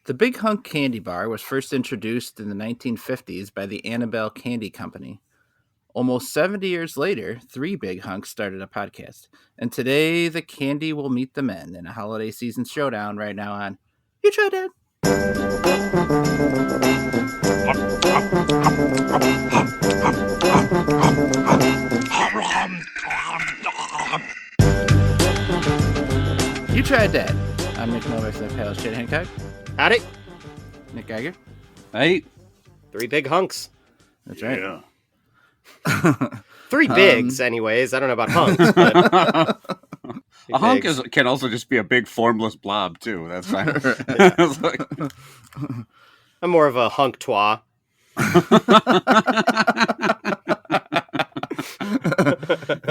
The Big Hunk Candy Bar was first introduced in the 1950s by the Annabelle Candy Company. Almost 70 years later, three Big Hunks started a podcast. And today, the candy will meet the men in a holiday season showdown right now on You Tried Dat. You Tried Dat. I'm Nick Novak, the pal Chad Hancock. Howdy. Nick Geiger. Hey. Three big hunks. That's right. Yeah. Three bigs, anyways. I don't know about hunks, but A hunk can also just be a big formless blob, too. That's fine. I'm more of a hunk twa. Do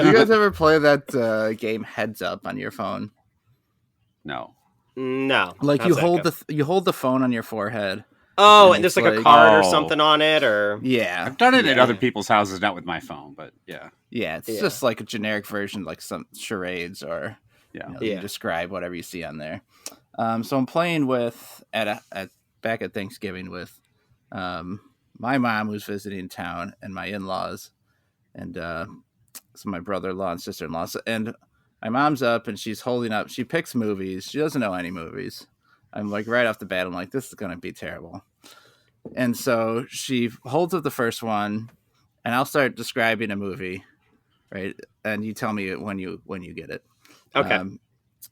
you guys ever play that game Heads Up on your phone? No. No. Like How's you that hold go? you hold the phone on your forehead. Oh, and it's there's like a like- card or Oh. something on it, or Yeah. I've done it at Yeah. other people's houses, not with my phone, but yeah. Yeah, it's Yeah. just like a generic version, like some charades or Yeah. you describe whatever you see on there. So I'm playing with back at Thanksgiving with my mom who's visiting town and my in-laws and some of my brother-in-law and sister-in-law. And my mom's up and she's holding up. She picks movies. She doesn't know any movies. I'm like right off the bat. I'm like, this is gonna be terrible. And so she holds up the first one, and I'll start describing a movie, right? And you tell me when you get it. okay.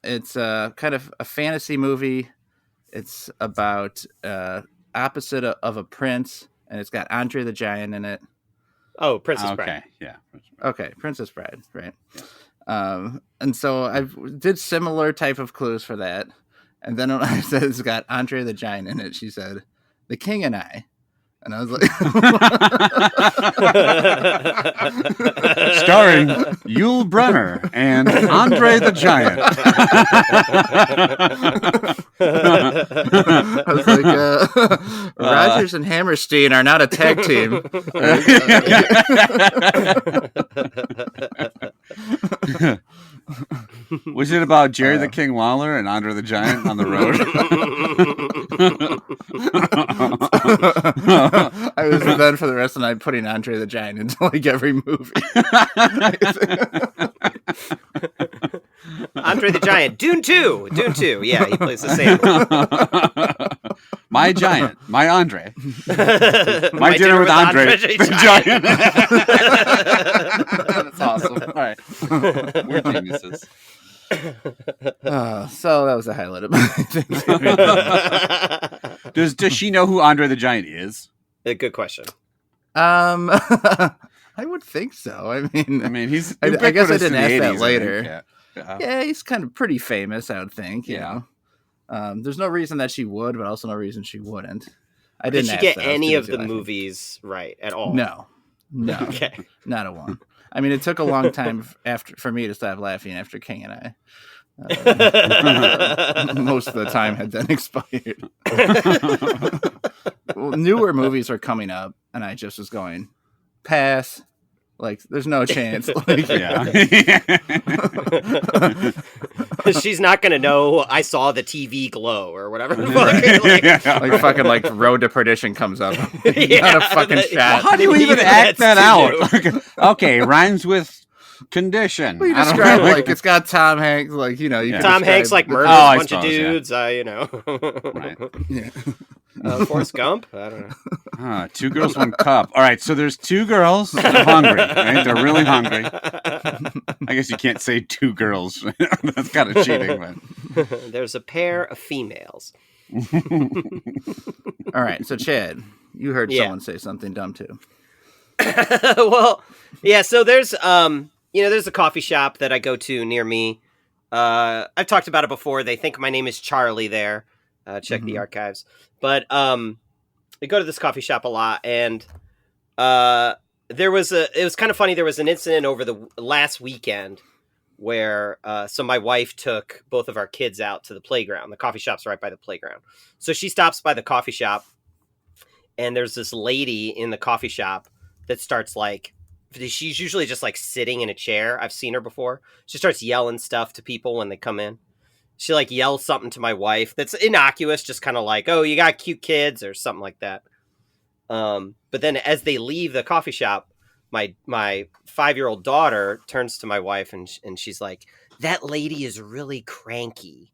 It's kind of a fantasy movie. It's about opposite of a prince, and it's got Andre the Giant in it. Oh, Princess Okay. Bride. Yeah. Okay, Princess Bride, right? And so I did similar type of clues for that. And then when I said it's got Andre the Giant in it, she said, "The King and I." And I was like, Starring Yul Brynner and Andre the Giant. I was like, Rogers and Hammerstein are not a tag team. Was it about Jerry the King Lawler and Andre the Giant on the road? I was then for the rest of the night putting Andre the Giant into like every movie. Andre the Giant. Dune 2. Dune 2. Yeah, he plays the same. My Giant. My Andre. My dinner with Andre the Giant. That's awesome. All right. We're geniuses. So that was the highlight of my Thanksgiving. Does she know who Andre the Giant is? A good question. I would think so. I mean, He's. I guess I ubiquitous didn't in the ask that 80s, later. Yeah. yeah, he's kind of pretty famous, I would think. You Yeah. know, there's no reason that she would, but also no reason she wouldn't. I Did didn't she ask get that. I was any too of busy the laughing. movies right at all? No, Okay. not a one. I mean, it took a long time for me to stop laughing after King and I. Most of the time had then expired. Well, newer movies are coming up, and I just was going, pass. Like, there's no chance. Like, Yeah. She's not going to know I saw the TV glow or whatever. like fucking like Road to Perdition comes up. Not a fucking shot. How do you even That's act that too out? Okay, rhymes with condition. Well, you I don't describe know. like it's got Tom Hanks, like you know, you can Tom describe Hanks like the- murders I a bunch of suppose, yeah. dudes. You know. Right. Yeah. Forrest Gump? I don't know. Two girls, one cup. All right, so there's two girls. They're hungry, right? They're really hungry. I guess you can't say two girls. That's kind of cheating, but There's a pair of females. All right, so Chad, you heard Yeah. someone say something dumb too. Well, yeah, so there's there's a coffee shop that I go to near me. I've talked about it before. They think my name is Charlie there. Check the archives. But I go to this coffee shop a lot, and it was kind of funny. There was an incident over the last weekend where so my wife took both of our kids out to the playground. The coffee shop's right by the playground. So she stops by the coffee shop, and there's this lady in the coffee shop that starts like, she's usually just like sitting in a chair. I've seen her before. She starts yelling stuff to people when they come in. she like yells something to my wife that's innocuous, just kind of like, "Oh, you got cute kids" or something like that. But then as they leave the coffee shop, my 5-year-old daughter turns to my wife and she's like, "That lady is really cranky."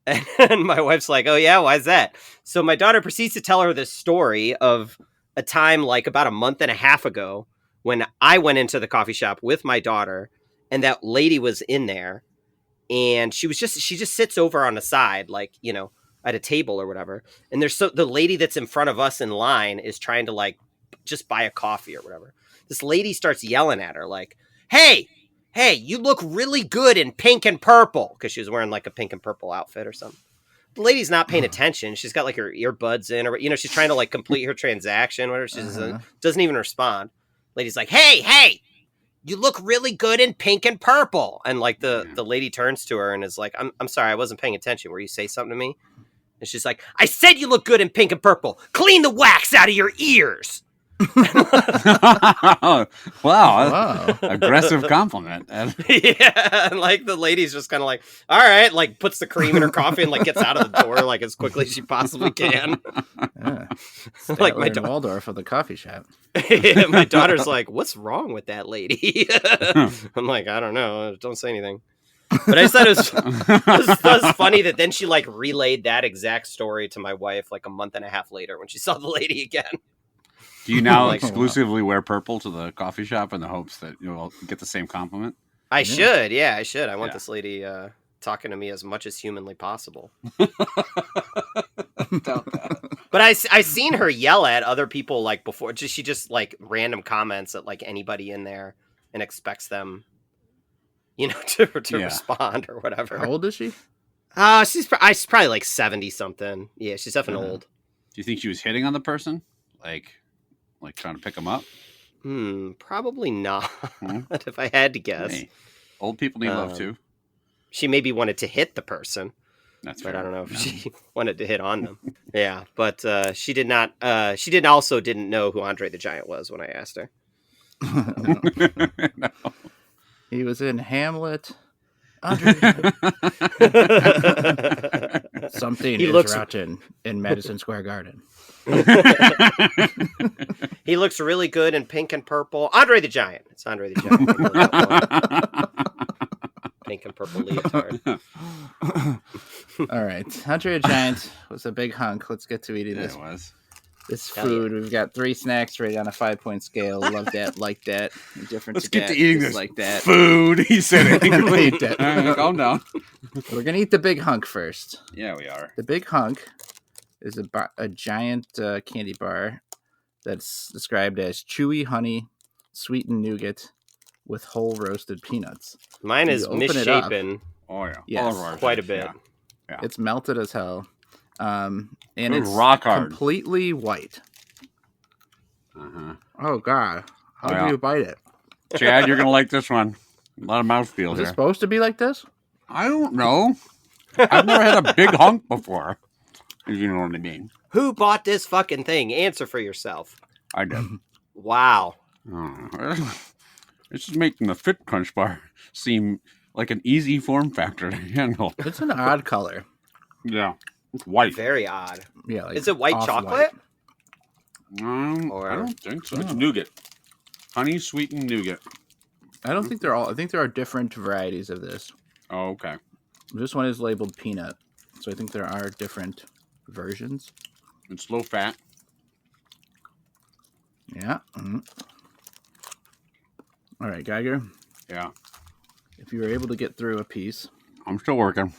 And my wife's like, "Oh yeah, why's that?" So my daughter proceeds to tell her this story of a time like about a month and a half ago when I went into the coffee shop with my daughter and that lady was in there and she just sits over on the side, like, at a table or whatever. And the lady that's in front of us in line is trying to like just buy a coffee or whatever. This lady starts yelling at her like, hey, you look really good in pink and purple. Cause she was wearing like a pink and purple outfit or something. The lady's not paying attention. She's got like her earbuds in, or, she's trying to like complete her transaction, whatever. She doesn't even respond. Lady's like, hey, you look really good in pink and purple. And like the lady turns to her and is like, I'm sorry, I wasn't paying attention. Were you say something to me? And she's like, I said you look good in pink and purple. Clean the wax out of your ears. Wow. Aggressive compliment. Yeah, and like the lady's just kind of like, all right, like puts the cream in her coffee and like gets out of the door like as quickly as she possibly can. Yeah. Like my Waldorf of the coffee shop. My daughter's like, what's wrong with that lady? I'm like, I don't know, don't say anything. But I just thought it was funny that then she like relayed that exact story to my wife like a month and a half later when she saw the lady again. Do you now exclusively wear purple to the coffee shop in the hopes that you'll get the same compliment? I should. I want this lady talking to me as much as humanly possible. Doubt that. But I seen her yell at other people like before. She just like random comments at like anybody in there and expects them, to respond or whatever. How old is she? She's probably like 70 something. Yeah, she's definitely old. Do you think she was hitting on the person? Like trying to pick them up? Probably not. If I had to guess. Hey, old people need love too. She maybe wanted to hit the person. That's but fair. I don't know if she wanted to hit on them. Yeah, but she did not. She didn't know who Andre the Giant was when I asked her. No. He was in Hamlet. Andre. Something is rotten in Madison Square Garden. He looks really good in pink and purple. Andre the Giant. It's Andre the Giant. Pink and purple leotard. All right. Andre the Giant was a big hunk. Let's get to eating this. It was. This food. We've got 3 snacks rated on a 5-point scale. Love that, like that. Indifferent Let's to get that, to eating this like that. food. He said it. Eat that. Calm down. We're gonna eat the big hunk first. Yeah, we are. The big hunk is a giant candy bar that's described as chewy honey, sweetened nougat with whole roasted peanuts. Mine is misshapen. Oh yeah, yes, quite a bit. Yeah. It's melted as hell, and it's rock hard, completely white. Oh god, how do you bite it? Chad, you're gonna like this one. A lot of mouthfeel Is here. it supposed to be like this? I don't know. I've never had a big hunk before. If you know what I mean. Who bought this fucking thing? Answer for yourself. I did. Wow. It's just making the Fit Crunch bar seem like an easy form factor to handle. It's an odd color. Yeah. It's white. Very odd. Yeah. Like is it white chocolate? Or... I don't think so. It's nougat. Honey sweetened nougat. I don't think they're all. I think there are different varieties of this. Oh, okay. This one is labeled peanut, so I think there are different versions. It's low fat. Yeah. Mm-hmm. All right, Geiger. Yeah. If you were able to get through a piece. I'm still working.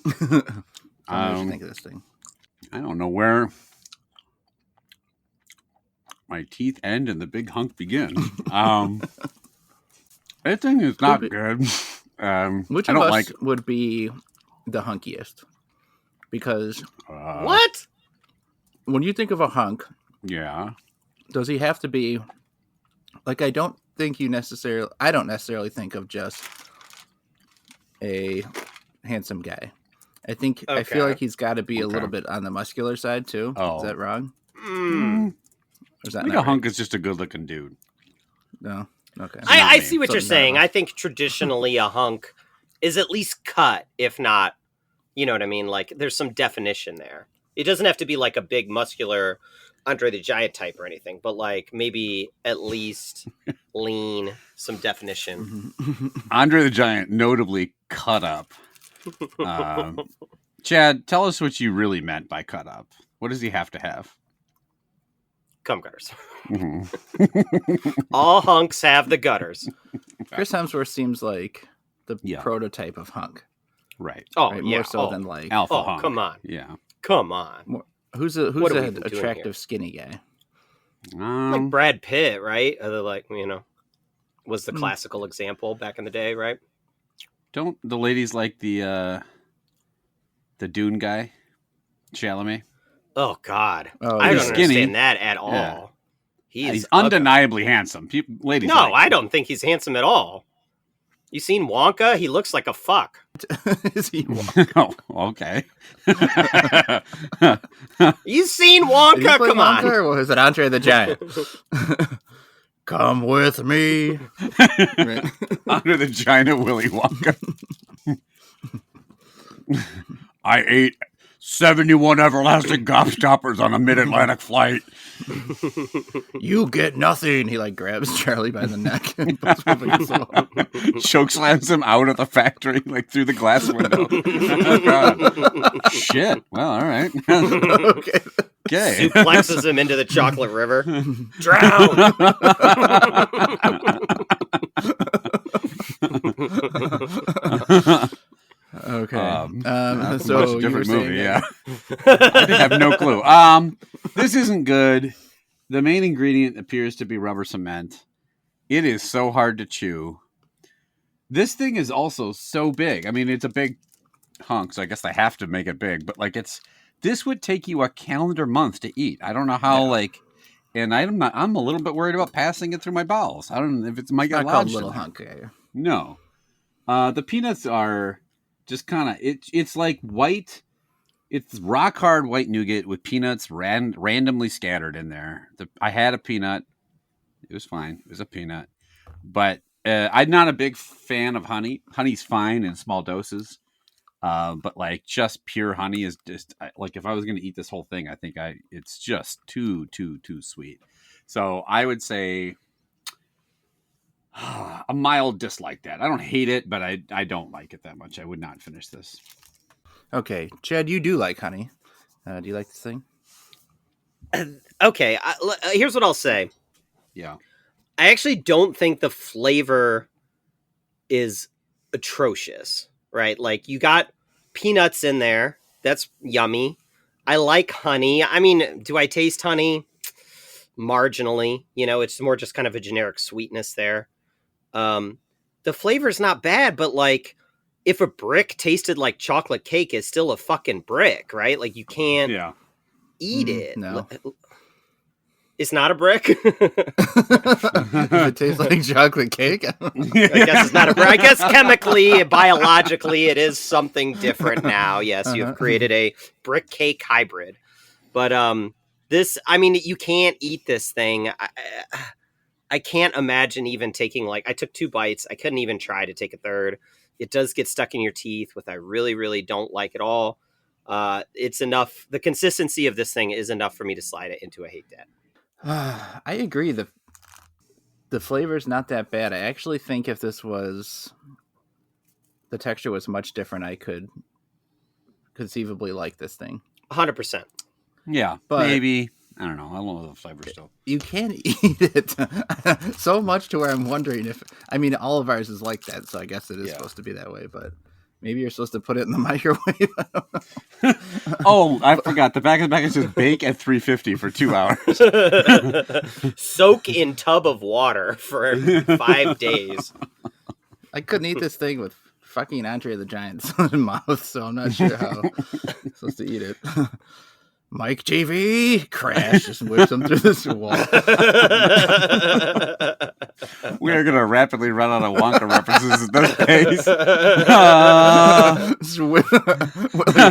What do you think of this thing? I don't know where my teeth end and the big hunk begin. That thing is not good. Which I of don't us would be the hunkiest? Because what? When you think of a hunk, yeah, does he have to be like? I don't necessarily think of just a handsome guy. I feel like he's got to be a little bit on the muscular side too. Oh. Is that wrong? Or is that I think a hunk is just a good-looking dude. No. Okay. I see what you're saying. I think traditionally a hunk is at least cut, if not, You know what I mean? Like, there's some definition there. It doesn't have to be like a big muscular Andre the Giant type or anything, but like maybe at least lean, some definition. Andre the Giant, notably cut up. Chad, tell us what you really meant by cut up. What does he have to have? Cum gutters. Mm-hmm. All hunks have the gutters. Chris Hemsworth seems like the prototype of hunk. Right. Oh, right? yeah. More so than like alpha hunk. Come on. Yeah. Come on. Who's What are we an even doing attractive skinny guy? Like Brad Pitt, right? Like, was the classical example back in the day, right? Don't the ladies like the Dune guy, Chalamet? Oh God, Oh, I don't skinny. understand that at all. Yeah. He's undeniably handsome. Ladies, No, like I don't think he's handsome at all. You seen Wonka? He looks like a fuck. Is he? Oh, okay. You seen Did he Wonka? play Come Wonka, on. or was it Andre the Giant? Come with me. Right. Under the Giant Willy Wonka. I ate 71 everlasting gobstoppers on a mid-Atlantic flight. You get nothing. He like grabs Charlie by the neck and puts him against the wall. Choke slams him out of the factory, like through the glass window. Oh, God. Shit. Well, all right. Okay. Okay. Suplexes him into the chocolate river. Drown. Okay. So So much you different were saying movie. that- Yeah. I have no clue. This isn't good. The main ingredient appears to be rubber cement. It is so hard to chew. This thing is also so big. I mean, it's a big hunk, so I guess they have to make it big. But like, this would take you a calendar month to eat. I don't know how. And I'm a little bit worried about passing it through my bowels. I don't know if it might get Not called lodged. little hunk. Yeah. No. The peanuts are just kind of it's like white. It's rock hard white nougat with peanuts randomly scattered in there. I had a peanut. It was fine. It was a peanut. But I'm not a big fan of honey. Honey's fine in small doses. But like just pure honey is just like if I was going to eat this whole thing, I think it's just too sweet. So I would say a mild dislike that. I don't hate it, but I don't like it that much. I would not finish this. Okay, Chad, you do like honey. Do you like this thing? Okay, here's what I'll say. Yeah. I actually don't think the flavor is atrocious, right? Like, you got peanuts in there. That's yummy. I like honey. I mean, do I taste honey? Marginally. It's more just kind of a generic sweetness there. The flavor's not bad, but like, if a brick tasted like chocolate cake, it's still a fucking brick, right? Like, you can't eat it. No. It's not a brick. Does it taste like chocolate cake? I guess it's not a brick. I guess chemically, biologically, it is something different now. Yes, you have created a brick cake hybrid. But you can't eat this thing. I can't imagine even taking I took 2 bites. I couldn't even try to take a third. It does get stuck in your teeth, which I really, really don't like at all. It's enough. The consistency of this thing is enough for me to slide it into a hate that. I agree. The flavor's not that bad. I actually think if this was the texture was much different, I could conceively like this thing. 100%. Yeah, But maybe. I don't know. I don't know the flavor still. you can eat it so much to where I'm wondering if all of ours is like that, so I guess it is supposed to be that way, but maybe you're supposed to put it in the microwave. Oh, I forgot. The back of the package says bake at 350 for 2 hours. Soak in tub of water for 5 days. I couldn't eat this thing with fucking Andre the Giant's mouth, so I'm not sure how I'm supposed to eat it. Mike TV crash just whips him through this wall. We are going to rapidly run out of Wonka references in this case. Willy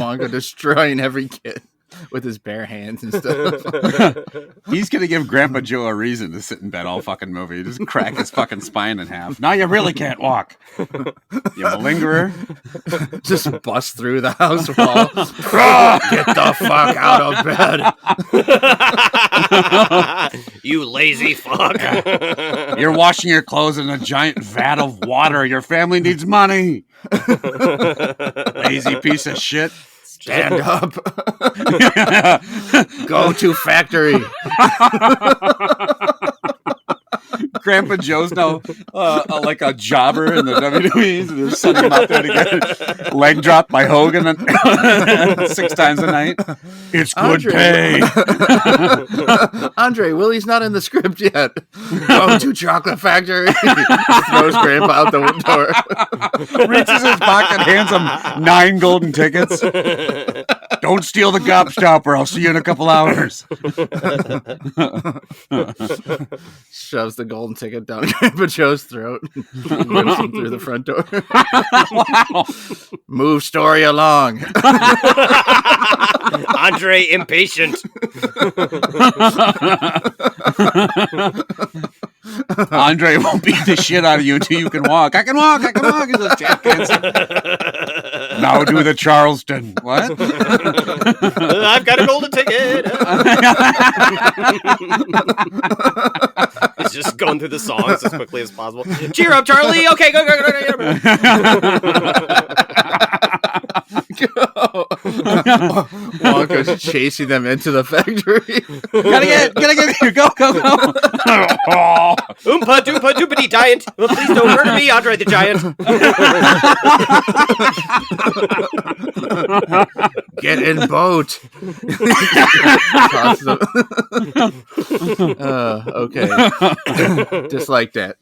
Wonka destroying every kid. with his bare hands and stuff. He's gonna give Grandpa Joe a reason to sit in bed all fucking movie. Just crack his fucking spine in half. Now you really can't walk. You malingerer. Just bust through the house wall. Get the fuck out of bed. You lazy fuck. You're washing your clothes in a giant vat of water. Your family needs money. Lazy piece of shit. Stand up. Go to factory. Grandpa Joe's now like a jobber in the WWEs. They're sending him out there to get leg dropped by Hogan 6 times a night. It's good pay. Andre, Willie's not in the script yet. Go to chocolate factory. Throws Grandpa out the door. Reaches his pocket, hands him 9 golden tickets. Don't steal the gobstopper. I'll see you in a couple hours. Shoves the golden ticket down Grandpa Joe's throat. Whips him through the front door. Wow. Move story along. Andre impatient. Andre will beat the shit out of you until you can walk. I can walk. He's like tap dancing. Now do the Charleston. What? I've got a golden ticket. He's just going through the songs as quickly as possible. Cheer up, Charlie. Okay, go. Wonka's chasing them into the factory. Gotta get here. Go. Oompa doompa doopity giant. Well, please don't murder me, Andre the Giant. Get in boat. Okay. Just like that.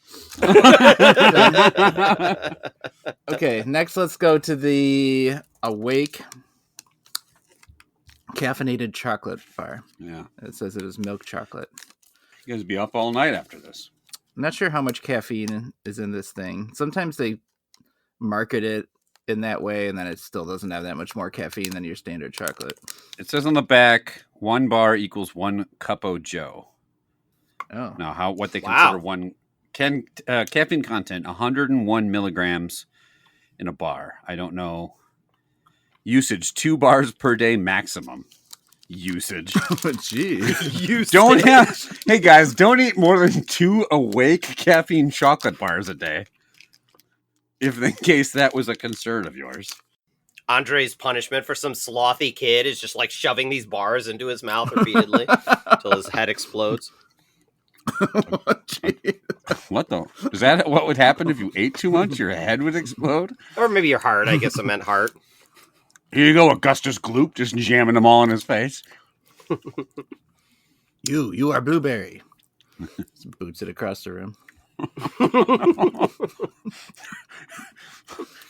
Okay, next let's go to the Awake Caffeinated Chocolate Bar. Yeah. It says it is milk chocolate. You guys be up all night after this. I'm not sure how much caffeine is in this thing. Sometimes they market it in that way, and then it still doesn't have that much more caffeine than your standard chocolate. It says on the back, 1 bar equals 1 cup of Joe. Oh. Now, what they consider caffeine content, 101 milligrams in a bar. I don't know. Usage, 2 bars per day maximum. Usage. Jeez. Hey guys, don't eat more than 2 Awake caffeine chocolate bars a day. If in case that was a concern of yours. Andre's punishment for some slothy kid is just like shoving these bars into his mouth repeatedly until his head explodes. What the? Is that what would happen if you ate too much? Your head would explode? Or maybe your heart. I guess I meant heart. Here you go, Augustus Gloop, just jamming them all in his face. You are Blueberry. Boots it across the room.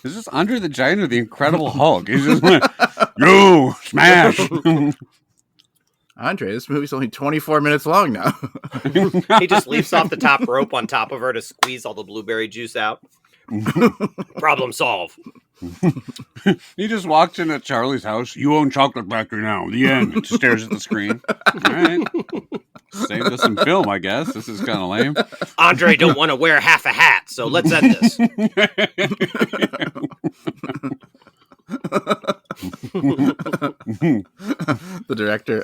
Is this Andre the Giant or the Incredible Hulk? He's just like, you smash. Andre, this movie's only 24 minutes long now. He just leaps off the top rope on top of her to squeeze all the blueberry juice out. Problem solved. He just walked in at Charlie's house. You own Chocolate Factory now. The end. It stares at the screen. All right. Saved us some film, I guess. This is kind of lame. Andre don't want to wear half a hat, so let's end this. The director,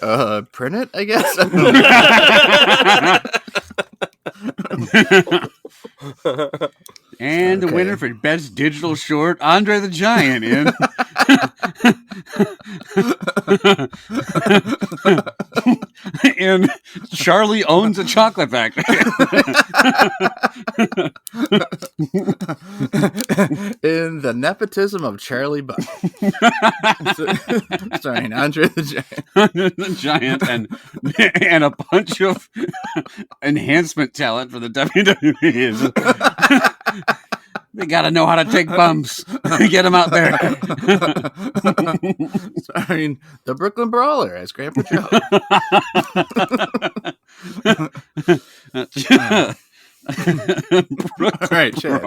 print it, I guess. And the winner for Best Digital Short, Andre the Giant in. And Charlie Owns a Chocolate Factory. In the nepotism of Charlie Buck. Starring Andre the Giant. Andre the Giant and a bunch of enhancement talent for the WWE. They got to know how to take bumps. Get them out there. Starring the Brooklyn Brawler as Grandpa Joe. All right, Chad.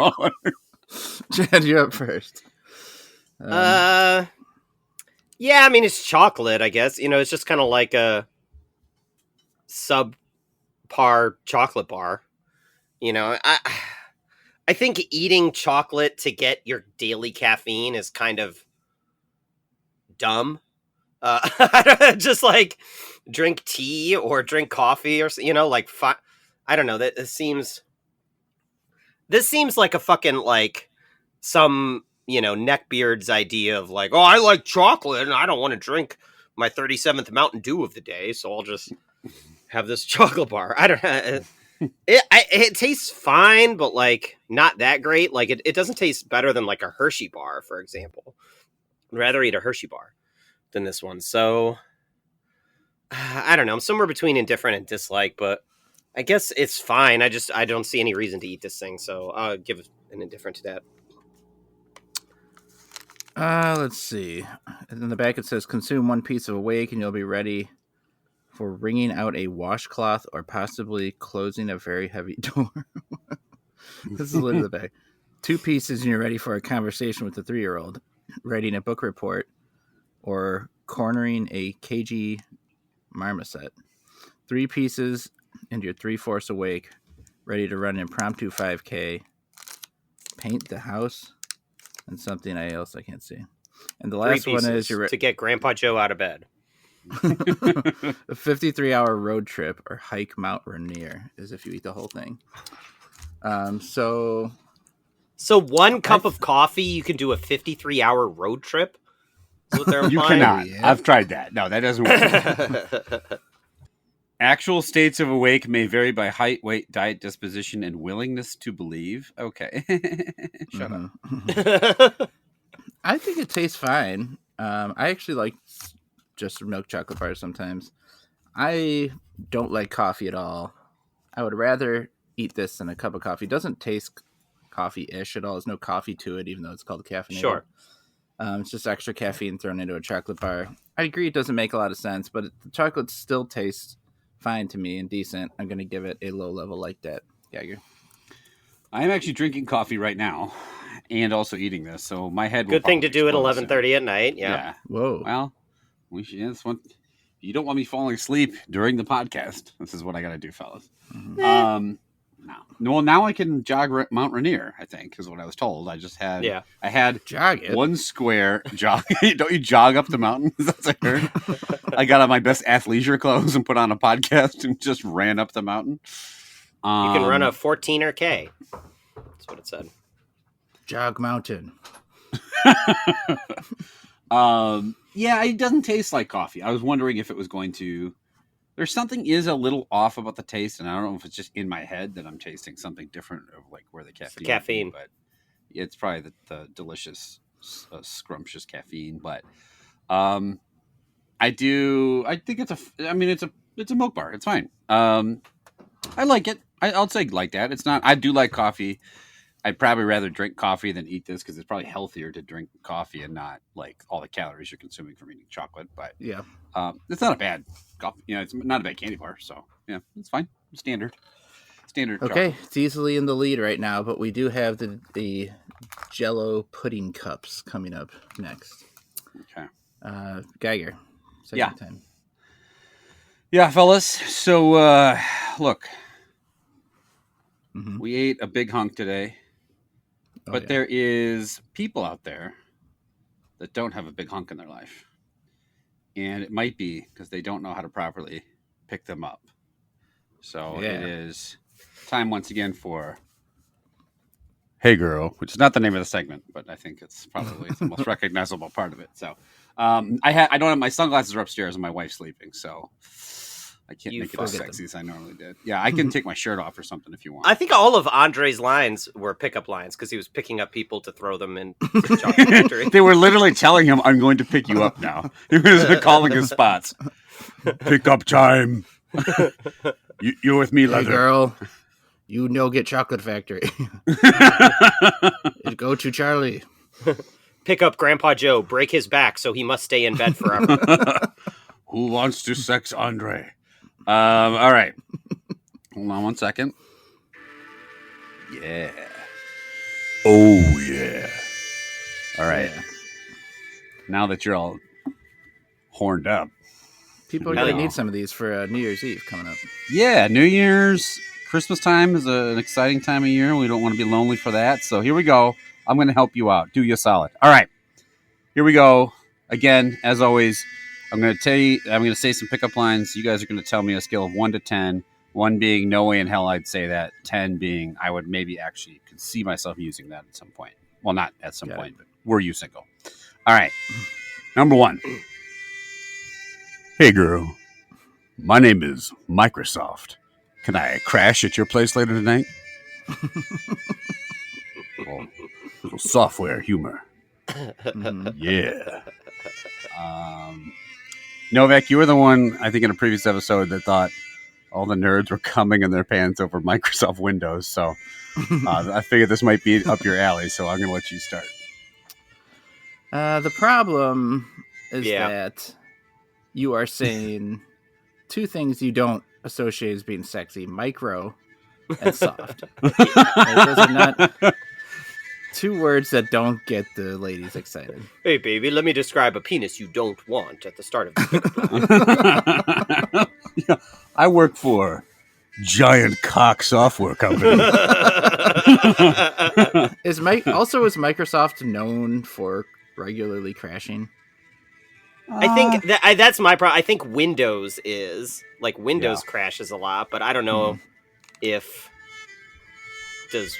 Chad, you're up first. Yeah, I mean, it's chocolate, I guess. It's just kind of like a subpar chocolate bar. I think eating chocolate to get your daily caffeine is kind of dumb. Just like drink tea or drink coffee or I don't know. This seems like a fucking like some neckbeard's idea of like, oh, I like chocolate and I don't want to drink my 37th Mountain Dew of the day, so I'll just have this chocolate bar. I don't know. It tastes fine, but like not that great. Like it doesn't taste better than like a Hershey bar, for example. I'd rather eat a Hershey bar than this one. So I don't know. I'm somewhere between indifferent and dislike, but I guess it's fine. I don't see any reason to eat this thing, so I'll give an indifferent to that. Let's see. In the back it says, consume one piece of Awake and you'll be ready for wringing out a washcloth or possibly closing a very heavy door. This is literally the back. 2 pieces and you're ready for a conversation with a 3-year-old, writing a book report, or cornering a cagey marmoset. 3 pieces and you're 3/4 awake, ready to run an impromptu 5K, paint the house, and something else I can't see. And the last one is to get Grandpa Joe out of bed. A 53-hour road trip or hike Mount Rainier is if you eat the whole thing. So one cup of coffee, you can do a 53-hour road trip? Is what they're implying? You cannot. Yeah. I've tried that. No, that doesn't work. Actual states of awake may vary by height, weight, diet, disposition, and willingness to believe. Okay. Shut up. I think it tastes fine. I actually like just milk chocolate bars sometimes. I don't like coffee at all. I would rather eat this than a cup of coffee. It doesn't taste coffee-ish at all. There's no coffee to it, even though it's called caffeinated. Sure. It's just extra caffeine thrown into a chocolate bar. I agree it doesn't make a lot of sense, but the chocolate still tastes fine to me and decent. I'm going to give it a low level like that. Geiger. I'm actually drinking coffee right now and also eating this, so my head will Good thing to do at explode 11:30 at night. Yeah. Whoa. Well, we should. Yeah, this one. You don't want me falling asleep during the podcast. This is what I got to do, fellas. Mm-hmm. No. Now I can jog Mount Rainier, I think, is what I was told. I just had. Yeah. I had jog it. One square jog. Don't you jog up the mountain? That's what I heard. I got on my best athleisure clothes and put on a podcast and just ran up the mountain. You can run a 14er K. That's what it said. Jog Mountain. Yeah, it doesn't taste like coffee. I was wondering if it was going to. There's something is a little off about the taste, and I don't know if it's just in my head that I'm tasting something different of like where the caffeine. But it's probably the delicious, scrumptious caffeine. But I think it's a milk bar. It's fine. I like it. I'll say like that. It's not. I do like coffee. I'd probably rather drink coffee than eat this because it's probably healthier to drink coffee and not like all the calories you're consuming from eating chocolate. But yeah, it's not a bad coffee. It's not a bad candy bar. So yeah, it's fine. Standard. Okay, chocolate. It's easily in the lead right now, but we do have the Jello pudding cups coming up next. Okay, Geiger. Second time. Yeah, fellas. So look, we ate a big hunk today. But there is people out there that don't have a big hunk in their life. And it might be because they don't know how to properly pick them up. So it is time once again for Hey Girl, which is not the name of the segment, but I think it's probably the most recognizable part of it. So I don't have my sunglasses are upstairs and my wife's sleeping, so I can't make it as sexy as I normally did. Yeah, I can take my shirt off or something if you want. I think all of Andre's lines were pickup lines because he was picking up people to throw them in the chocolate factory. They were literally telling him, I'm going to pick you up now. He was calling his spots. Pick up time. You're with me, Leather. Hey girl, you know get chocolate factory. Go to Charlie. Pick up Grandpa Joe, break his back so he must stay in bed forever. Who wants to sex Andre? All right. Hold on one second. Yeah. Oh, yeah. All right. Yeah. Now that you're all horned up. People are Hell going to yeah. need some of these for New Year's Eve coming up. Yeah, New Year's, Christmas time is an exciting time of year. We don't want to be lonely for that. So here we go. I'm going to help you out. Do you a solid. All right. Here we go. Again, as always, I'm going to say some pickup lines. You guys are going to tell me a scale of 1 to 10. 1 being no way in hell I'd say that. 10 being I would maybe actually could see myself using that at some point. Well, not at some point, but were you single? All right. Number 1. Hey, girl. My name is Microsoft. Can I crash at your place later tonight? Oh, little software humor. Yeah. Novak, you were the one, I think, in a previous episode that thought all the nerds were coming in their pants over Microsoft Windows. So I figured this might be up your alley, so I'm going to let you start. The problem is Yeah. that you are saying two things you don't associate as being sexy: micro and soft. Those are not two words that don't get the ladies excited. Hey, baby, let me describe a penis you don't want at the start of the pickup line. Yeah, I work for Giant Cock Software Company. Is Microsoft known for regularly crashing? I think that's my problem. I think Windows is like Windows crashes a lot, but I don't know if does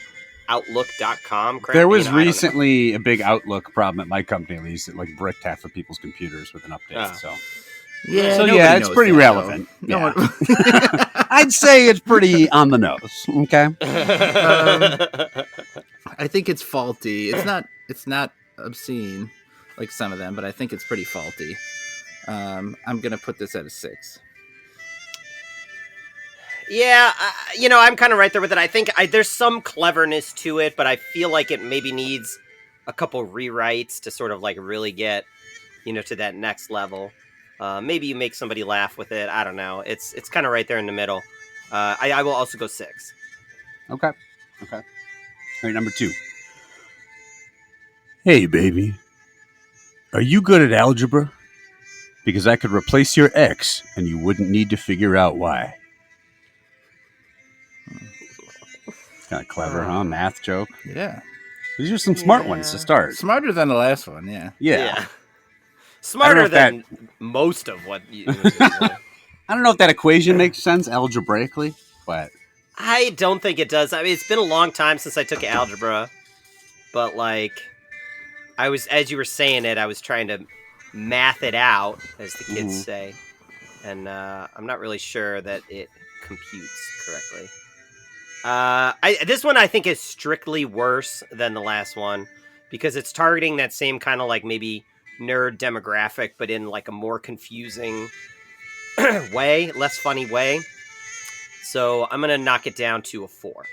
Outlook.com crash. There was recently a big Outlook problem at my company, at least. It like bricked half of people's computers with an update. So yeah, so yeah, it's pretty relevant. Yeah. I'd say it's pretty on the nose. Okay. I think it's faulty. It's not obscene like some of them, but I think it's pretty faulty. I'm gonna put this at a 6. Yeah, I'm kind of right there with it. I think there's some cleverness to it, but I feel like it maybe needs a couple rewrites to sort of like really get, to that next level. Maybe you make somebody laugh with it. I don't know. It's kind of right there in the middle. I will also go 6. Okay. All right, number 2. Hey, baby. Are you good at algebra? Because I could replace your ex and you wouldn't need to figure out why. Kind of clever, huh? Math joke. Yeah. These are some smart ones to start. Smarter than the last one, yeah. Yeah. Smarter than most of what you I don't know if that equation makes sense algebraically, but I don't think it does. I mean, it's been a long time since I took algebra, but like as you were saying it, I was trying to math it out, as the kids say, and I'm not really sure that it computes correctly. This one I think is strictly worse than the last one because it's targeting that same kind of like maybe nerd demographic, but in like a more confusing way, less funny way. So I'm gonna knock it down to a 4.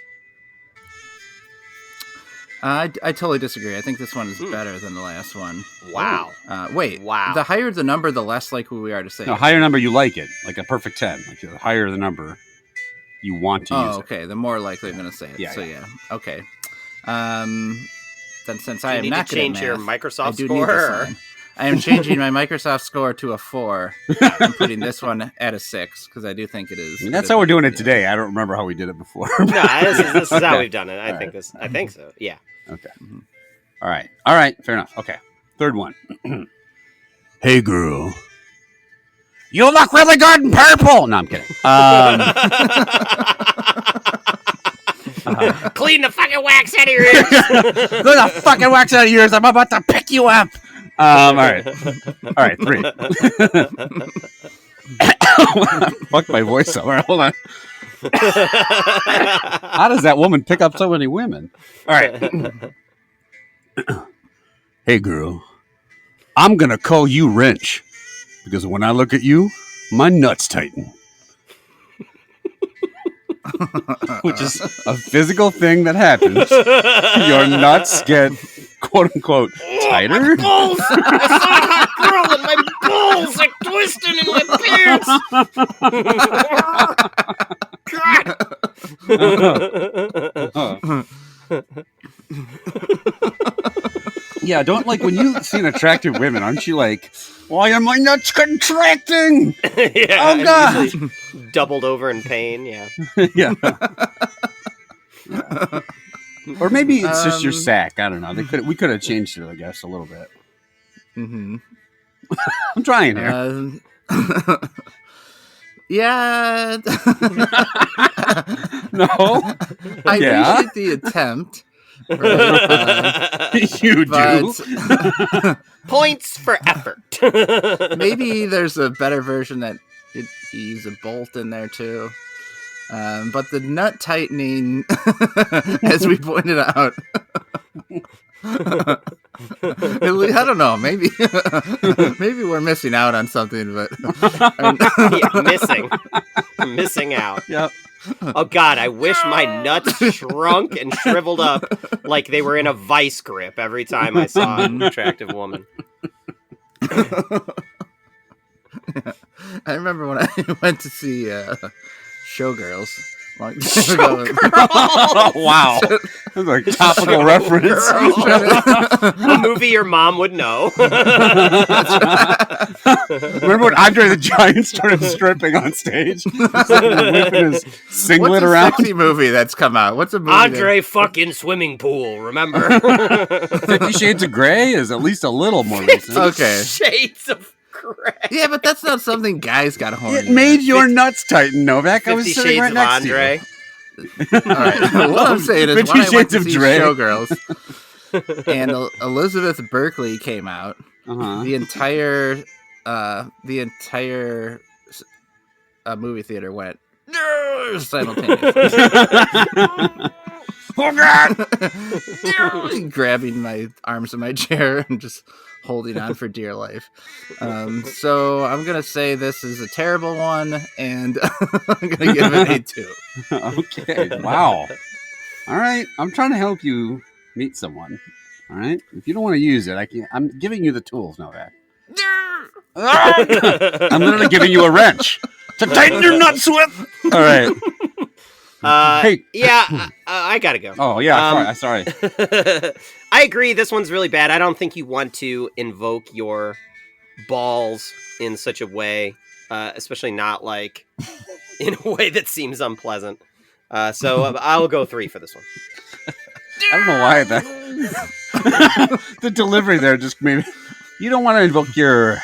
I totally disagree. I think this one is better than the last one. Wow. Wow. The higher the number, the less likely we are to say. No, higher number you like it, like a perfect 10. Like the higher the number, you want to use it. Okay. The more likely I'm going to say it. Yeah, so yeah. Okay. Then since I am not to going change your Microsoft I score, I am changing my Microsoft score to a 4. I'm putting this one at a 6 because I do think it is. I mean, that's how we're doing it today. I don't remember how we did it before. No, this is how we've done it. I think so. Yeah. Okay. All right. Fair enough. Okay. Third one. Hey, girl. You look really good in purple. No, I'm kidding. Clean the fucking wax out of your ears. Clean the fucking wax out of your ears. I'm about to pick you up. All right. 3. Fuck my voice over. Hold on. How does that woman pick up so many women? All right. Hey, girl. I'm going to call you Wrench because when I look at you, my nuts tighten. Which is a physical thing that happens. Your nuts get, quote unquote, tighter. My balls! I saw a hot girl and my balls are twisting in my pants. God. Yeah, don't like when you see an attractive women, aren't you like, why am I not contracting? Yeah, Oh, I'm God. usually doubled over in pain. Yeah. Yeah. Or maybe it's just your Um, sack. I don't know. We could have changed it, I guess, a little bit. Mm-hmm. I'm trying here. Yeah. No? I Yeah? appreciate the attempt. Right? You do? But Points for effort. maybe there's a better version that he used a bolt in there too. But the nut tightening, as we pointed out, I don't know. Maybe we're missing out on something, but missing out. Yep. Oh God, I wish my nuts shrunk and shriveled up like they were in a vice grip every time I saw an attractive woman. I remember when I went to see Showgirls. Long time ago. Oh, wow. That's like topical reference. A movie your mom would know. Remember when Andre the Giant started stripping on stage? He's like whipping his singlet What's a around. sexy movie that's come out? What's a movie? Andre fucking swimming pool, remember? 50 Shades of Grey is at least a little more recent. Okay. Shades of Grey. Yeah, but that's not something guys got horny. It made your nuts tighten, Novak. I was 50 sitting Shades right of next Andre. to All right. What I'm saying is, 50 when I went Shades to of see Dre. Showgirls, and Elizabeth Berkley came out, you. Uh-huh. the entire movie theater went simultaneously. Oh, God! Grabbing my arms in my chair and just holding on for dear life. So I'm gonna say this is a terrible one, and I'm gonna give it a 2. Okay. Wow. All right. I'm trying to help you meet someone. All right. If you don't want to use it, I'm giving you the tools, Novak. I'm literally giving you a wrench to tighten your nuts with. All right. Hey. Yeah, I gotta go. Oh yeah. Sorry. I agree. This one's really bad. I don't think you want to invoke your balls in such a way, especially not like in a way that seems unpleasant. So I'll go 3 for this one. I don't know why the delivery there just maybe you don't want to invoke your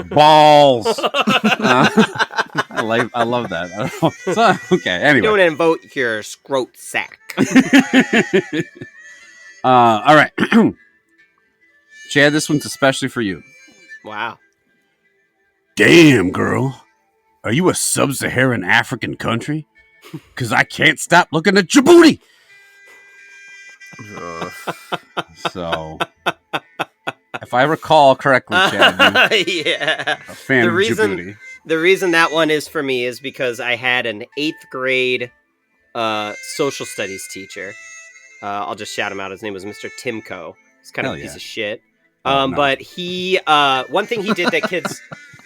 balls. I love that. I don't know. So, okay. Anyway, You don't invoke your scrot sack. all right, Chad. This one's especially for you. Wow. Damn, girl. Are you a sub-Saharan African country? Because I can't stop looking at Djibouti. So, if I recall correctly, Chad, yeah. a fan of Djibouti. The reason that one is for me is because I had an 8th grade social studies teacher. I'll just shout him out. His name was Mr. Timko. He's kind of a piece of shit. No. But he, one thing he did that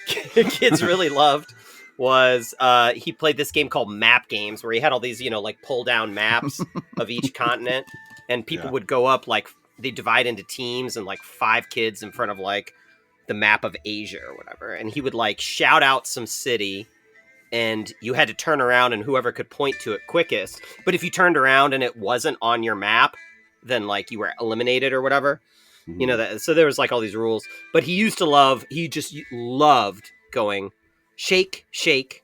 kids really loved was he played this game called Map Games, where he had all these, like pull down maps of each continent, and people would go up, like they divide into teams, and like 5 kids in front of like the map of Asia or whatever, and he would like shout out some city, and you had to turn around, and whoever could point to it quickest. But if you turned around and it wasn't on your map, then like you were eliminated or whatever. That. So there was like all these rules. But he just loved going, shake, shake,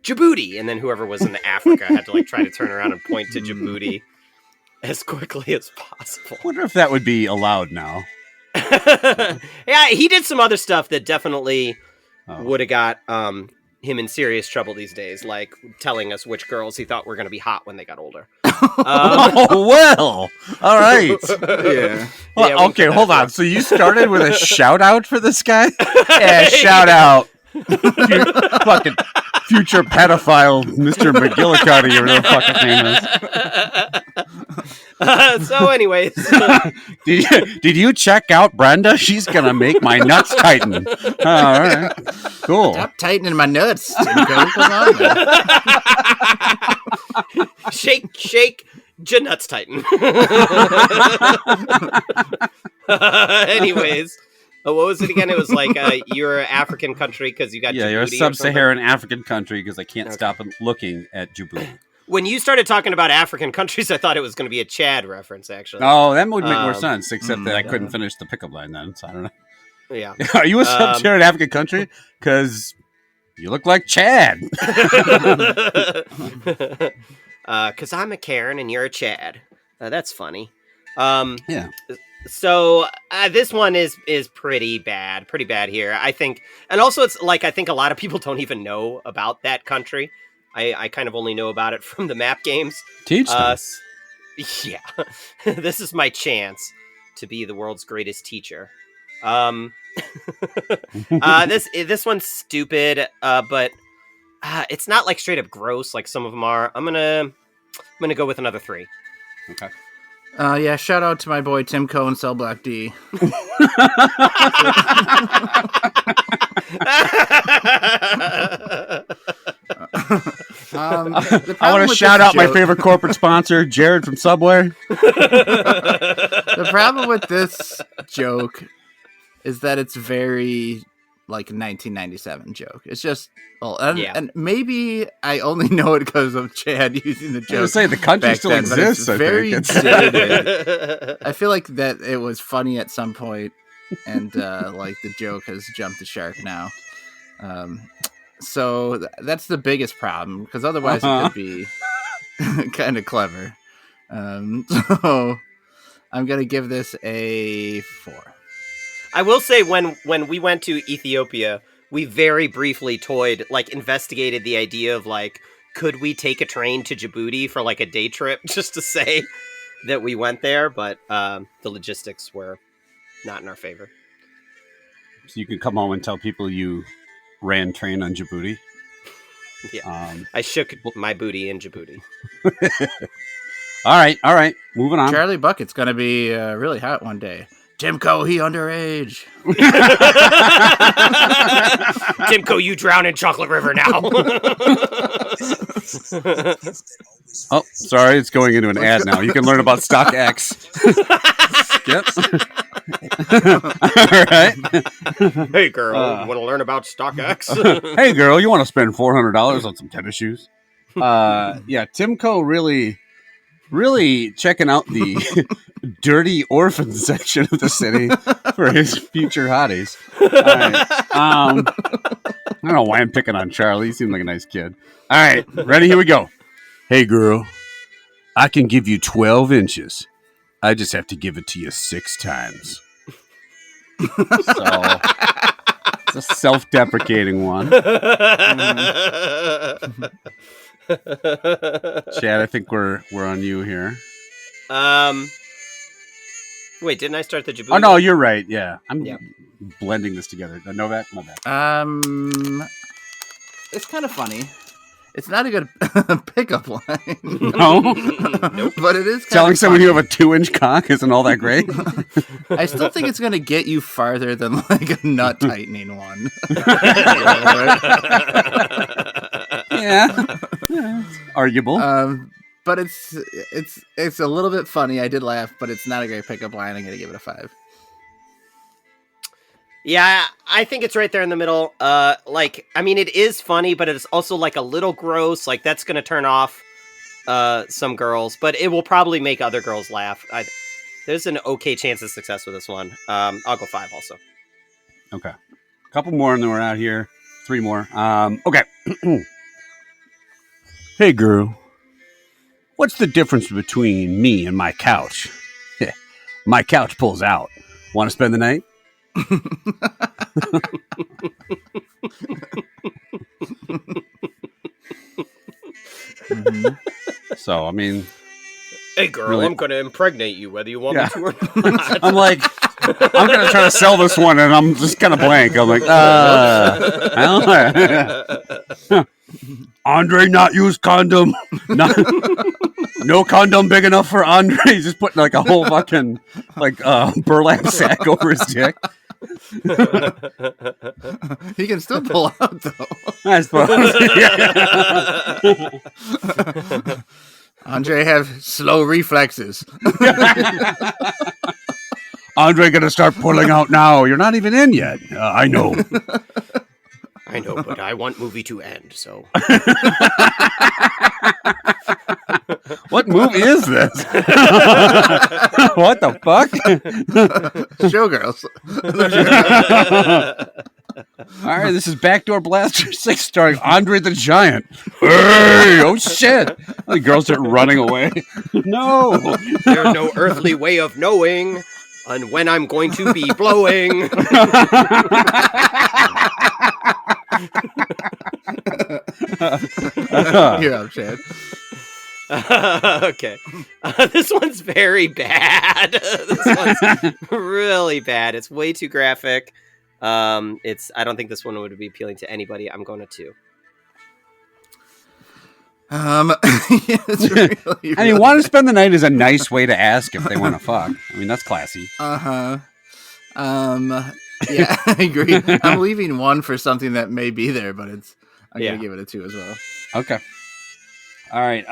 Djibouti. And then whoever was in Africa had to like try to turn around and point to Djibouti as quickly as possible. I wonder if that would be allowed now. Yeah, he did some other stuff that definitely would have got him in serious trouble these days, like telling us which girls he thought were going to be hot when they got older. Oh, well, all right. Yeah. Well, okay, hold on. So you started with a shout out for this guy? Yeah, shout out. Fucking future pedophile, Mr. McGillicuddy, or whatever the fuck his name is. So anyways. Did you check out Brenda? She's going to make my nuts tighten. All right. Cool. Stop tightening my nuts. Timko. Come on, man. Shake, shake, nuts tighten. Anyways, what was it again? It was like you're an African country because you got Yeah, you're a Djibouti or something? sub-Saharan African country because I can't Okay. stop looking at Djibouti. When you started talking about African countries, I thought it was going to be a Chad reference, actually. Oh, that would make more Um, sense, except that I yeah. couldn't finish the pickup line then, so I don't know. Yeah. Are you a sub-Saharan African country? Because you look like Chad. Because I'm a Karen and you're a Chad. That's funny. Yeah. So this one is pretty bad here. I think, and also it's like I think a lot of people don't even know about that country. I kind of only know about it from the map games. Teach them. Yeah, this is my chance to be the world's greatest teacher. This one's stupid, but it's not like straight up gross like some of them are. I'm gonna go with another 3. Okay. Yeah, shout out to my boy Tim Coe and Cell Block D. I want to shout out my favorite corporate sponsor, Jared from Subway. The problem with this joke is that it's very like a 1997 joke. It's just, and maybe I only know it because of Chad using the joke. I was saying the country back still then, but it's exists. I very think. dated. I feel like that it was funny at some point, and like the joke has jumped the shark now. So that's the biggest problem, because otherwise it could be kind of clever. So I'm gonna give this a 4. I will say when we went to Ethiopia, we very briefly investigated the idea of like, could we take a train to Djibouti for like a day trip just to say that we went there, but the logistics were not in our favor. So you can come home and tell people you ran train on Djibouti. Yeah, I shook my booty in Djibouti. All right. Moving on. Charlie Bucket's gonna be really hot one day. Tim Coe, he underage. Tim Coe, you drown in Chocolate River now. Oh, sorry, it's going into an ad now. You can learn about StockX. Skip. All right. Hey, girl, you want to learn about StockX? Hey, girl, you want to spend $400 on some tennis shoes? Yeah, Tim Coe really checking out the dirty orphan section of the city for his future hotties. All right. I don't know why I'm picking on Charlie. He seemed like a nice kid. All right, ready? Here we go. Hey, girl, I can give you 12 inches. I just have to give it to you 6 times. So, it's a self-deprecating one. Chad, I think we're on you here. Wait, didn't I start the Djibouti? Oh no, you're right. Yeah, I'm blending this together. Novak, my bad. It's kind of funny. It's not a good pickup line. No, Nope. But it is telling someone you have a 2-inch cock isn't all that great. I still think it's gonna get you farther than like a nut tightening one. Yeah, it's arguable. But it's a little bit funny. I did laugh, but it's not a great pickup line. I'm gonna give it a 5. Yeah, I think it's right there in the middle. It is funny, but it's also like a little gross. Like that's gonna turn off some girls, but it will probably make other girls laugh. There's an okay chance of success with this one. I'll go 5 also. Okay, a couple more, and then we're out here. 3 more. Okay. Hey, girl. What's the difference between me and my couch? My couch pulls out. Want to spend the night? So, I mean... Hey, girl, really? I'm going to impregnate you whether you want me to or not. I'm like... I'm going to try to sell this one, and I'm just kind of blank. I'm like, Andre not use condom. No condom big enough for Andre. He's just putting like a whole fucking burlap sack over his dick. He can still pull out though. I suppose. Andre have slow reflexes. Andre gonna start pulling out now. You're not even in yet. I know. I know, but I want movie to end, so. What movie is this? What the fuck? Showgirls. All right, this is Backdoor Blaster 6 starring Andre the Giant. Hey, oh shit. The girls start running away. No. There's no earthly way of knowing on when I'm going to be blowing. You're up, Chad. Okay. This one's very bad. This one's really bad. It's way too graphic. I don't think this one would be appealing to anybody. I'm going to 2. It's really, I mean, want to spend the night is a nice way to ask if they want to fuck. I mean, that's classy. yeah, I agree. I'm leaving 1 for something that may be there, but I'm gonna give it a 2 as well. Okay. All right.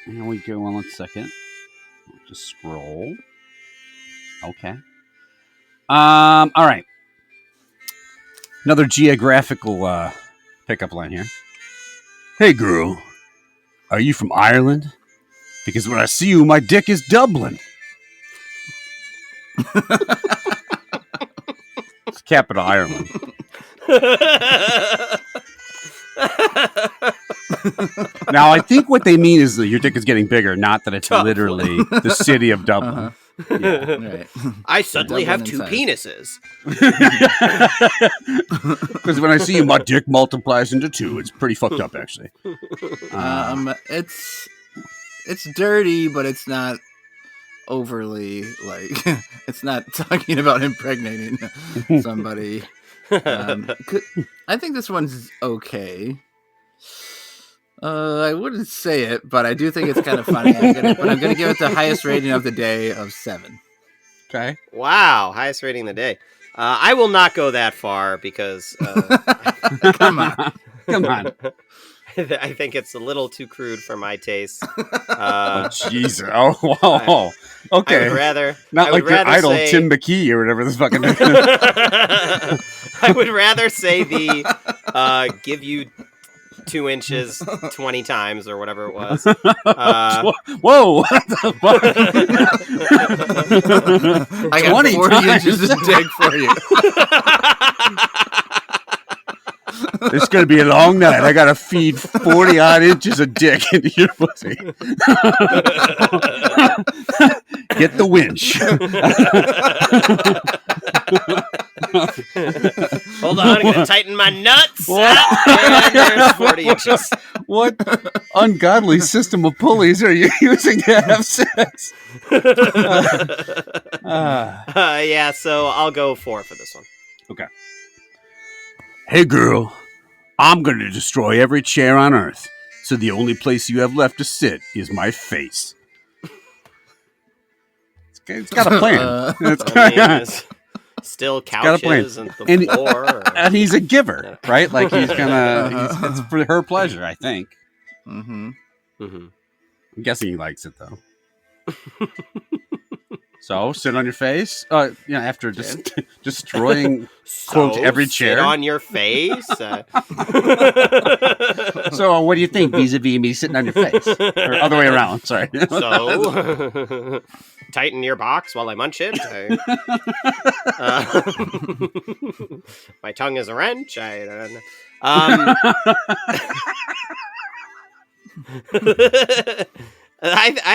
Here we go. 1 second. Just scroll. Okay. All right. Another geographical pickup line here. Hey, girl. Are you from Ireland? Because when I see you, my dick is Dublin. It's capital Ireland. Now, I think what they mean is that your dick is getting bigger, not that it's Dublin. Literally the city of Dublin. Yeah, right. I suddenly have 2 Dublin penises. Because when I see you, my dick multiplies into 2. It's pretty fucked up, actually. It's dirty, but it's not overly like. It's not talking about impregnating somebody. I think this one's okay. I wouldn't say it, but I do think it's kind of funny. But I'm gonna give it the highest rating of the day of 7. Okay. Wow, highest rating of the day. I will not go that far because Come on. Come on. I think it's a little too crude for my taste. Jesus. Oh, wow. Okay. I would rather Not I like would your rather idol, say, Tim McKee, or whatever this fucking. I would rather say the give you 2 inches 20 times or whatever it was. Whoa! What the fuck? I got 20 40 times. inches of dig for you. It's gonna be a long night. I gotta feed 40 odd inches of dick into your pussy. Get the winch. Hold on, I'm gonna tighten my nuts. And there's 40 inches. What ungodly system of pulleys are you using to have sex? Yeah, so I'll go 4 for this one. Okay. Hey, girl. I'm going to destroy every chair on Earth, so the only place you have left to sit is my face. It's got a plan. It's still couches and the floor. And he's a giver, right? Like he's it's for her pleasure, I think. Mm-hmm. Mm-hmm. I'm guessing he likes it, though. So, sit on your face. After just destroying, quote, every chair. Sit on your face. So, what do you think vis-a-vis me sitting on your face? Or other way around, sorry. So, tighten your box while I munch it. My tongue is a wrench. I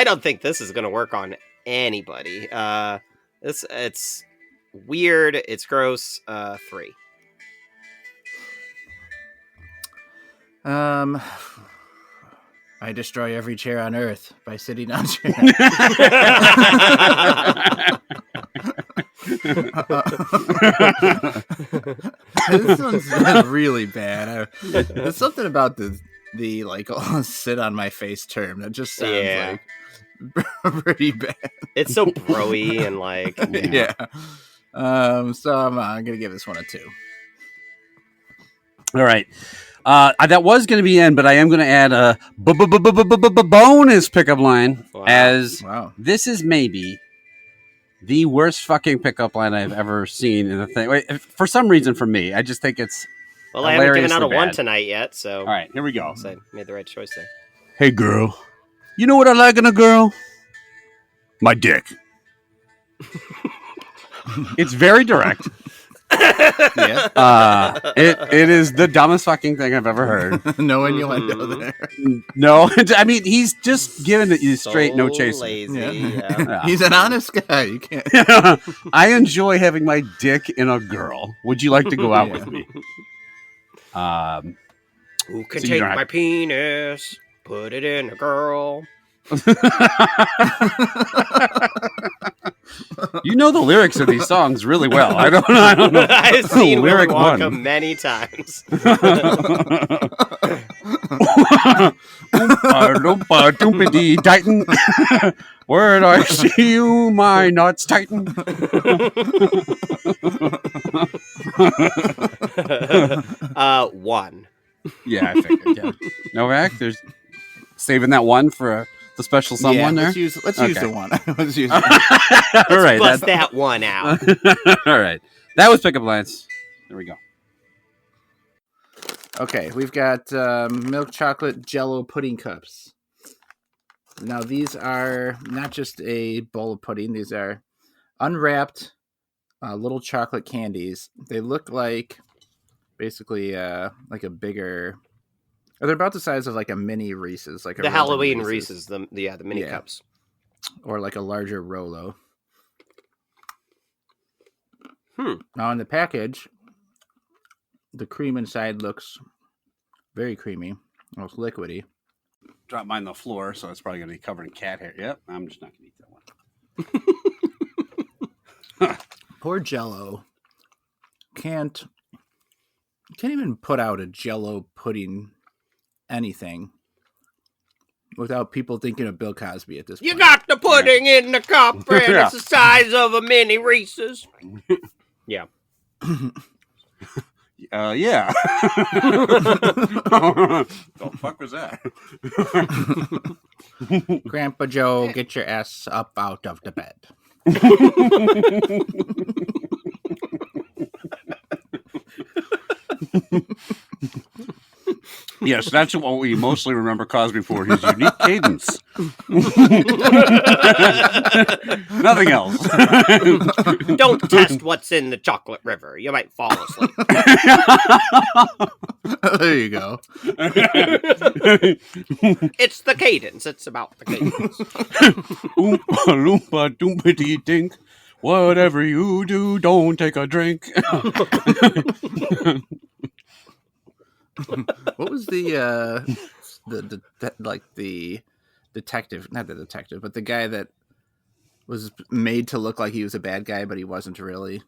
don't think this is going to work on anybody. It's weird. It's gross. 3. I destroy every chair on Earth by sitting on chair. This one's really bad. There's something about the like sit on my face term that just sounds like pretty bad. It's so bro-y and like yeah. So I'm gonna give this one a 2. All right. That was going to be in, but I am going to add a bonus pickup line. As this is maybe the worst fucking pickup line I've ever seen in a thing. Wait, for some reason, for me, I just think it's Well, I haven't given out a hilariously one bad. tonight yet, so All right, here we go. I made the right choice there. Hey, girl. You know what I like in a girl? My dick. It's very direct. Yeah. It is the dumbest fucking thing I've ever heard. No innuendo there. No, I mean, he's just giving it you straight, no chaser. Lazy. Yeah. Yeah. He's an honest guy. You can't. I enjoy having my dick in a girl. Would you like to go out with me? Who can So you take don't have- my penis, put it in a girl? You know the lyrics of these songs really well. I don't know. I've seen Willy Lyric Wonka one. many times. Oompa doopity Titan. Where'd I see you, my nuts Titan? One. Yeah, I figured. Yeah. Novak, there's saving that one for the special someone there. Let's use Okay. the one. Let's use it. All right, Bust that one out. all right. That was pickup lines. There we go. Okay, we've got milk chocolate Jello pudding cups. Now these are not just a bowl of pudding; these are unwrapped little chocolate candies. They look like basically like a bigger. They're about the size of like a mini Reese's, like The Halloween Reese's, the mini cups. or like a larger Rolo. Hmm. Now in the package, the cream inside looks very creamy, almost liquidy. Drop mine on the floor, so it's probably going to be covered in cat hair. Yep, I'm just not going to eat that one. Poor Jello can't even put out a Jello pudding anything without people thinking of Bill Cosby at this point. You got the pudding in the cup, and Yeah. it's the size of a mini Reese's. Yeah. Yeah. The fuck was that? Grandpa Joe, get your ass up out of the bed. Yes, that's what we mostly remember Cosby for, his unique cadence. Nothing else. Don't test what's in the chocolate river. You might fall asleep. There you go. It's the cadence. It's about the cadence. Oompa loompa doompity dink. Whatever you do, don't take a drink. What was the detective, not the detective, but the guy that was made to look like he was a bad guy, but he wasn't really,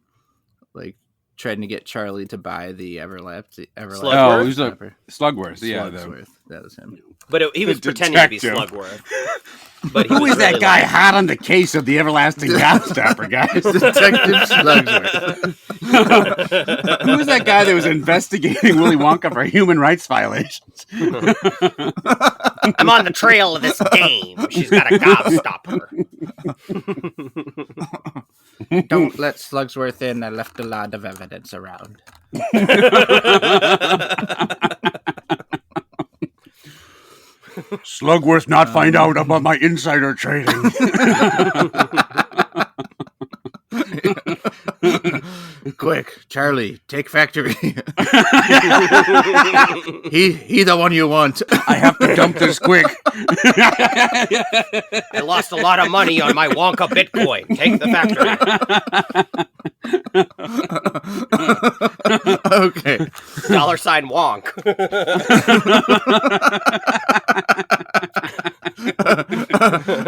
like trying to get Charlie to buy the Everlap. Oh, he was a Slugworth. Yeah, Slugworth. That was him. But he was The pretending to be detective. Slugworth. But Who was is that really guy like- hot on the case of the everlasting gobstopper, guys? Detective Slugworth. Who was that guy that was investigating Willy Wonka for human rights violations? I'm on the trail of this dame. She's got a gobstopper. Don't let Slugsworth in. I left a lot of evidence around. Slugworth not find out about my insider trading. Quick, Charlie, take factory. he the one you want. I have to dump this quick. I lost a lot of money on my Wonka Bitcoin. Take the factory. Okay. $sign Wonk.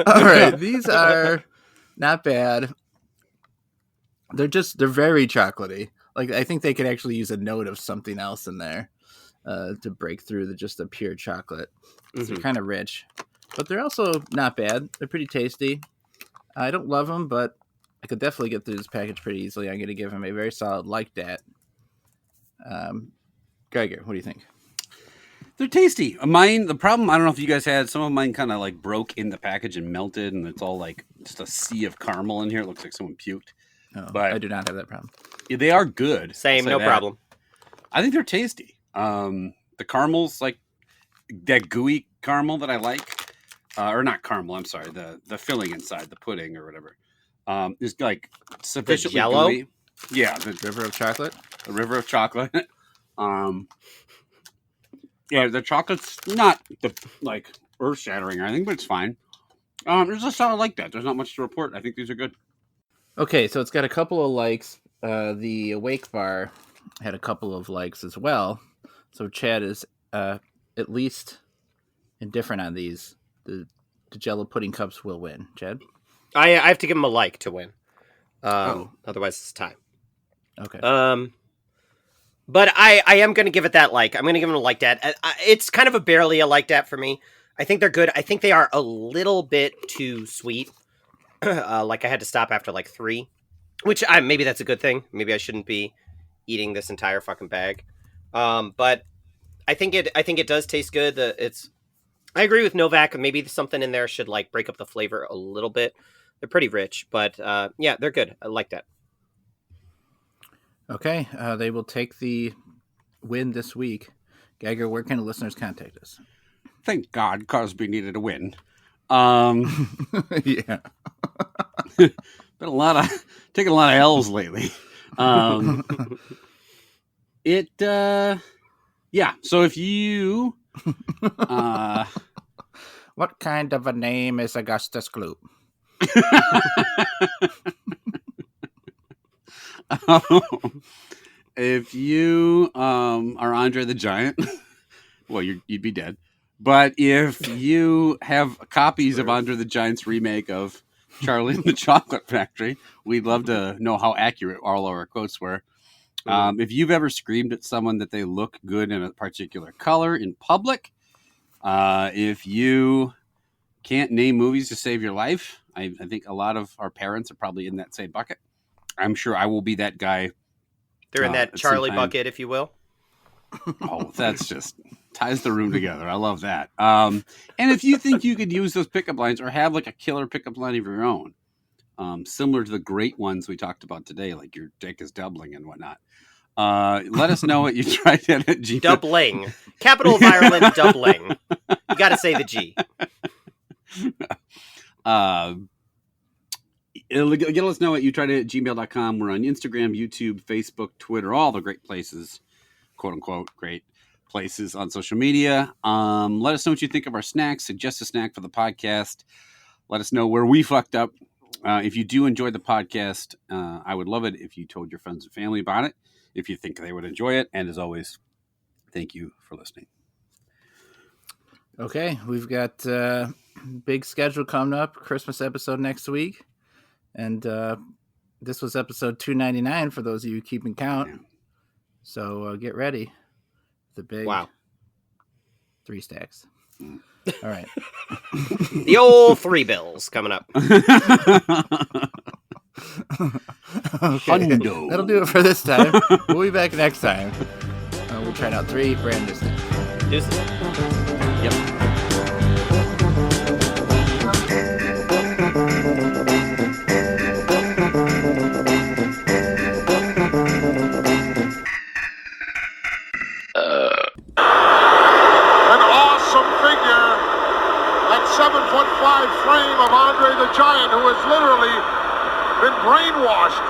All right, these are not bad. They're very chocolatey. Like I think they could actually use a note of something else in there to break through just the pure chocolate. They're kind of rich, but they're also not bad. They're pretty tasty. I don't love them, but I could definitely get through this package pretty easily. I'm going to give them a very solid like that. Geiger, what do you think? They're tasty. Mine, the problem, I don't know if you guys had, some of mine kind of like broke in the package and melted, and it's all like just a sea of caramel in here. It looks like someone puked. Oh, But I do not have that problem. they are good. Same, no problem. I think they're tasty. The caramels, like that gooey caramel that I like, or not caramel, I'm sorry, the filling inside, the pudding or whatever, is like sufficiently Jello? gooey. Yeah, the River of chocolate. The river of chocolate. Yeah, the chocolate's not the like earth shattering or anything, but it's fine. There's just I like that. There's not much to report. I think these are good. Okay, so it's got a couple of likes. The Awake Bar had a couple of likes as well. So Chad is at least indifferent on these. The Jello pudding cups will win. Chad? I have to give him a like to win. Otherwise, it's a tie. Okay. But I am going to give it that like. I'm going to give him a like that. It's kind of a barely a like that for me. I think they're good. I think they are a little bit too sweet. Like I had to stop after like 3, which maybe that's a good thing. Maybe I shouldn't be eating this entire fucking bag. But I think it does taste good. I agree with Novak. Maybe something in there should like break up the flavor a little bit. They're pretty rich, but yeah, they're good. I like that. Okay, they will take the win this week. Geiger, where can the listeners contact us? Thank God Cosby needed a win. Yeah. Been taking a lot of L's lately. Yeah. So if you, What kind of a name is Augustus Gloop? If you are Andre the Giant, well, you'd be dead. But if you have copies of Andre the Giant's remake of Charlie and the Chocolate Factory, we'd love to know how accurate all our quotes were. If you've ever screamed at someone that they look good in a particular color in public, if you can't name movies to save your life, I think a lot of our parents are probably in that same bucket. I'm sure I will be that guy. They're in that Charlie bucket, if you will. Oh, that's just ties the room together. I love that. And if you think you could use those pickup lines or have like a killer pickup line of your own, similar to the great ones we talked about today, like your dick is doubling and whatnot, let us know what you tried at Gmail. Doubling. Capital of Ireland, doubling. You got to say the G. Let us know at youtrydat@gmail.com. We're on Instagram, YouTube, Facebook, Twitter, all the great places, quote unquote, great places on social media. Let us know what you think of our snacks. Suggest a snack for the podcast. Let us know where we fucked up. If you do enjoy the podcast, I would love it if you told your friends and family about it, if you think they would enjoy it. And as always, thank you for listening. Okay, we've got big schedule coming up. Christmas episode next week. And this was episode 299 for those of you keeping count. Yeah. So get ready. The big 3 stacks. All right. The old 3 bills coming up. Okay. Hundo. That'll do it for this time. We'll be back next time. We'll try out 3 brand new snacks. Deuces. Yep. An awesome figure, that 7'5" frame of Andre the Giant, who has literally been brainwashed